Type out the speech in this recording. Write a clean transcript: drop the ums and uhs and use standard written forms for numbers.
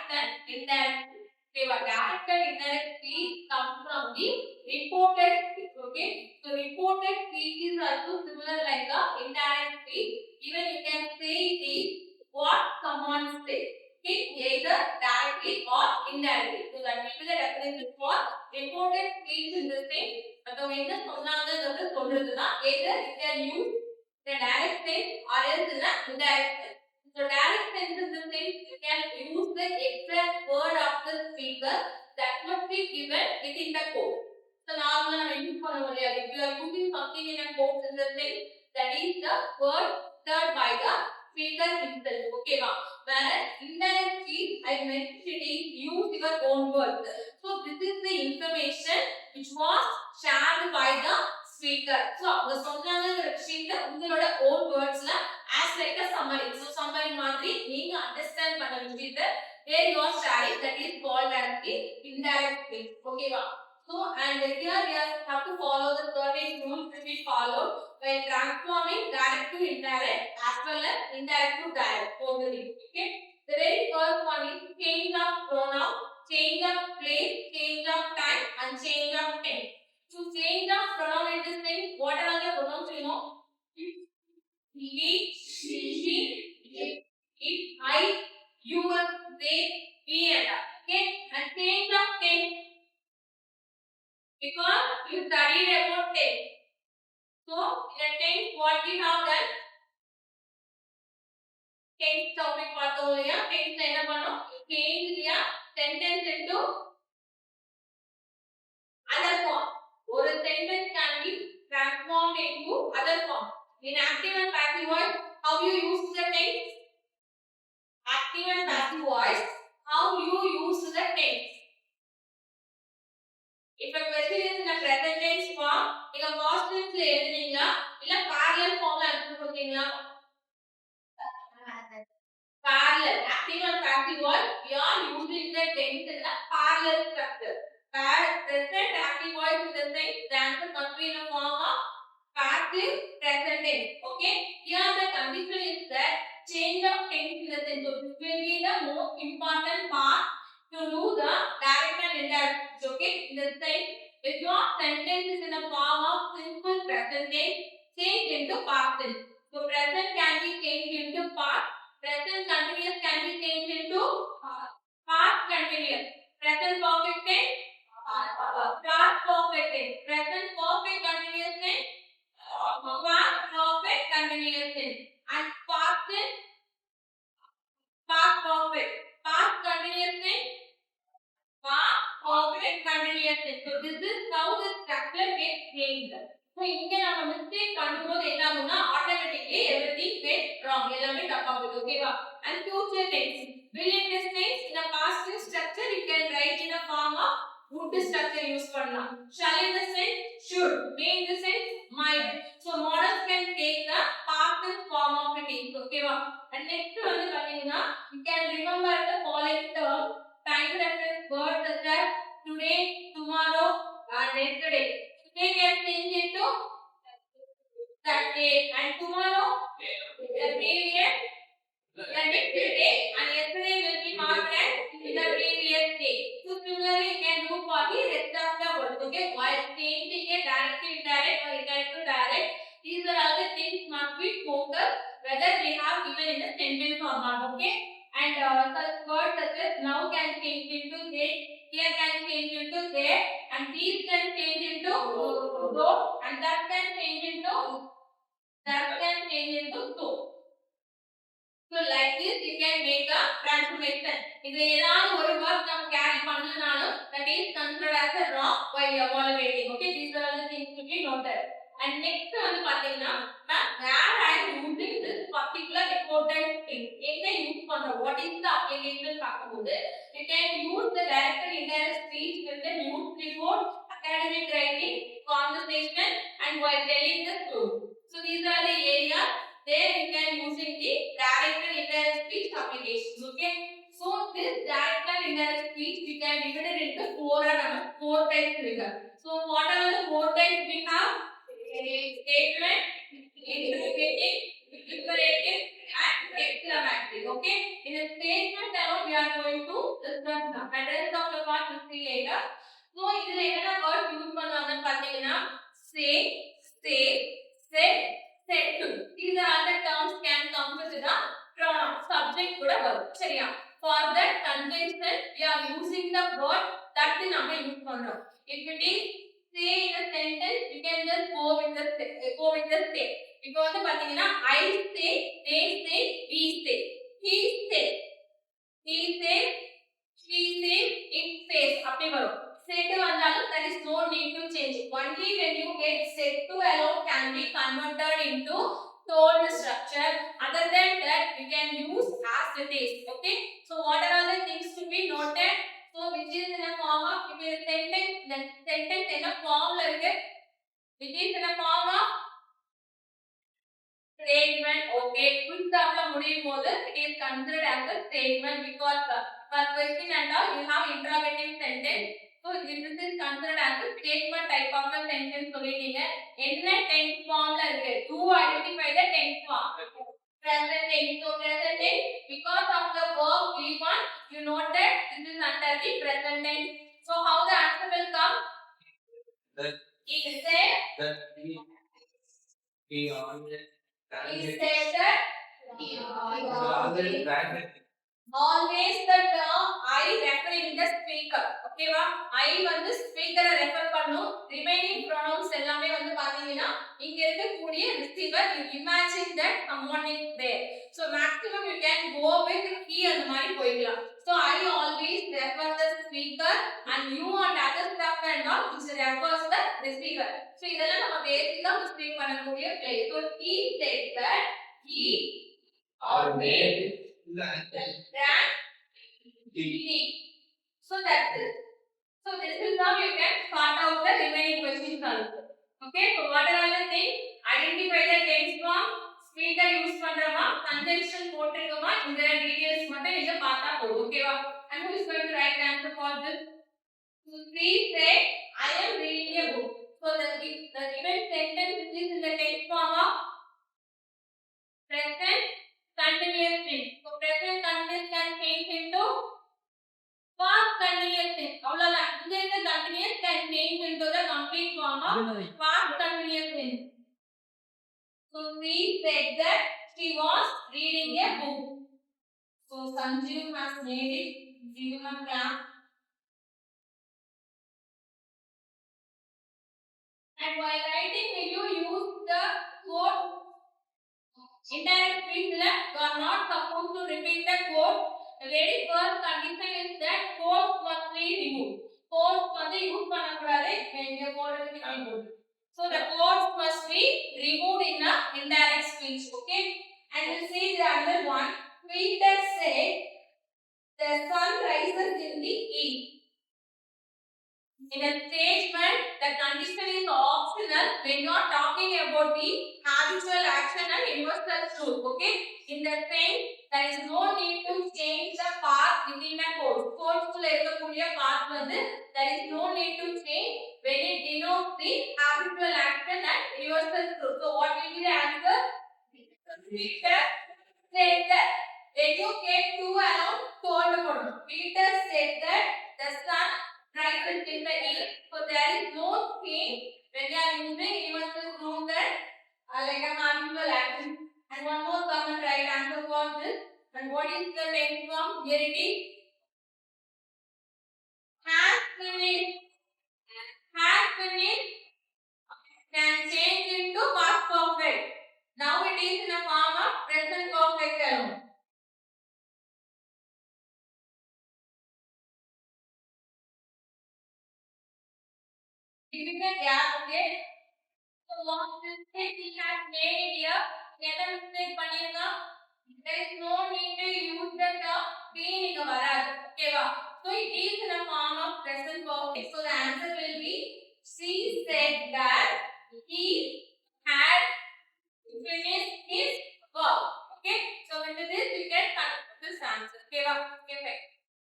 direct and indirect. Okay, but direct and indirect speech come from the reported speech. Okay, so reported speech is also similar like the indirect speech. Even you can say the what someone says. Okay, either directly or indirectly. So that will be the definition for reported speech in the same. மத்தவங்க என்ன சொன்னாங்கங்கறத சொல்றதுன்னா either you can use the direct sense or else in the indirect sense. So direct sense in the sense you can use the exact word of the speaker that must be given within the quote. So normally நம்ம use பண்ணுவோம் இல்லையா, if you are using something in a quote in the sense that is the word uttered by the speaker himself. Okay va, whereas indirect speech I mentioned is use your own words. So this is the information which was shared by the speaker. So அவங்க சொன்னாங்கங்கற விஷயத்தை உங்களோட own wordsல as like a summary. So summary மாதிரி நீங்க understand பண்ண விஷயத்தை where you are sharing, that is called as the indirect speech. Okay va. So and here we have to follow the certain rules which we follow when transforming direct to indirect as well as indirect to direct. Okay. The very first one is change of pronoun, change of place, change of time and change of tense. To change the pronoun in this thing, what are the pronouns you know? He, she, it, I, you, they, we and that. Okay, and change of tense because you studied about tense. So in a tense, what we have done? Tense topic பார்த்தோம் இல்லையா, tense என்ன பண்ணோம்? Change இல்லையா sentence into other form. ஒரு sentence can be transformed into other form. In active and passive voice, how you use the tense? Active and passive voice, how you use the tense? If a question is in a present tense form, நீங்க past tense ல எழுதுனீங்களா இல்ல parallel form ல எடுத்து போறீங்களா? Parallel. Active and passive voice, we are using the tense in a parallel structure. Present active voice in the sense, the answer must be in a form of passive present tense. Okay, here the condition is that change of tense in the sense. So this will be the most important part to do the direct and indirect. Okay, in the sense, if your sentence is in a form of simple present tense, change into past tense. So present can be changed into past, present continuous can be changed into past continuous, present perfect tense, past perfect tense, present perfect continuous tense, past perfect continuous tense, and past tense, past perfect, past continuous tense, past perfect continuous tense. So this is how the structure gets changed. So இங்க நம்ம mistake பண்ணும்போது என்ன ஆகும்னா automatically everything gets wrong, எல்லாமே தப்பா போகுது. ஓகேவா? And future tense, will in this tense in a past tense structure you can write in a form of would structure use பண்ணலாம். Shall in the sense should, may in the sense might. So models can take the past tense form of it. ஓகேவா? And next வந்து பாத்தீங்கன்னா you can remember the following term time reference words such as today, tomorrow and yesterday. Today can change into Saturday and tomorrow the previous, the next day, and yesterday will be marked as the previous day. So similarly you can do for the rest of the words. Okay, while changing a direct to indirect or indirect to direct, these are all the things must be focused whether we have given in the sentence or not. Okay, and such words such as now can change into they, here can change into there, and these can change into those, and that can change into so. So like this you can make a transformation. இது ஏதாவது ஒரு word நம்ம carry பண்ணனாலும் that is considered as a wrong while evaluating. Okay, these are all the things to be noted. And next வந்து பாத்தீங்கன்னா where I am using this particular important thing, எங்க use பண்றோம், what is the application பார்க்கும்போது you can use the direct and indirect speech with the news report, academic writing, conversation and while telling the story. So these are the areas there you can using the direct and indirect speech applications. Okay, so this direct and indirect speech we can divide it into four types. So what are the four types we have? Statement, interrogating, imperative and exclamative. Okay, in a statement alone we are going to இதுல என்னென்ன word use பண்ணுவாங்கன்னு பாத்தீங்கன்னா say, said, said. These are all the terms can come with the pronoun subject கூட வரும் சரியா. For that conjunction we are using the word that நம்ம use பண்றோம். If it is say in a sentence you can just go with the say. இப்போ வந்து பாத்தீங்கன்னா I say, they say, we say, he say, she say, it says அப்படி வரும். Said வந்தாலும் there is no need to change. Only when you get said to alone can be converted into told structure. Other than that we can use as it is. Okay, so what are the things to be noted? So which is in a form of, if you sentence in a form la irukku, which is in a form of statement. Okay, full stop la mudiyum podu it is considered as a statement because for question and all you have interrogative sentence. So this is considered as a statement type of a sentence சொல்லிட்டீங்க. என்ன tense form la irukku, do identify the tense form. Present tense. So present tense because of the verb V1 you note that this is under the present tense. So how the answer will come? That he said that he always said that he always the term I referring the speaker. Okay va, I வந்து speaker refer பண்ணும். remaining pronouns எல்லாமே வந்து பாத்தீங்கன்னா இங்க இருக்கக்கூடிய receiver. you imagine that someone is there. So maximum you can go with he அந்த மாதிரி போய்க்கலாம். So I always refer the speaker and you and other stuff and all which refers the receiver. So இதெல்லாம் நம்ம பேசிக்கா speak பண்ணக்கூடிய place. So he said that he always that he. So that's it. So this is how you can sort out the remaining questions also. Okay, so what are all the things? Identify the tense form, speaker use பண்றோமா, conjunction போட்டுருக்கோமா, இந்த details மட்டும் நீங்க பார்த்தா போதும். ஓகேவா? And who is going to write the answer for this? So please say I am reading a book. So the given sentence is in the tense form of present continuous tense. So present continuous can change into past continuous tense. அவ்வளவுதான். இங்க இருக்க continuous can change into the complete form of past continuous tense. So she said that she was reading a book. So Sanjeev has made it. Give him a clap. And while writing, will you use the quote? Indirect speech that you are not supposed to repeat the quote. The very first condition is that quote must be removed. Quote வந்து use பண்ணக்கூடாது. இங்க போடுறதுக்கு நான் போடுறேன். So the quotes must be removed in a indirect speech. Okay, and we'll see the other one. Peter said the sun rises in the east. In a statement, the condition is optional when you are talking about the habitual action and universal truth. Okay, in the same there is no need to change the path within a quote. Quote குள்ள இருக்கக்கூடிய path வந்து there is no need to change when it denotes the habitual action and universal truth. So what will be the answer? Peter said that when you get two alone told பண்ணணும். Peter said that the sun rises in the east. So there is no change when you are using universal truth that like a habitual action. And one more common right answer for this. And what is the tense form? Here it is. Has finished. Has finished can change into past perfect. Now it is in a form of present perfect alone. Giving a gap, okay? So what mistake he has made here? என்ன mistake பண்ணிருக்கா? There is no need to use the term be நீங்க வராது. ஓகேவா? So it is in a form of present perfect. So the answer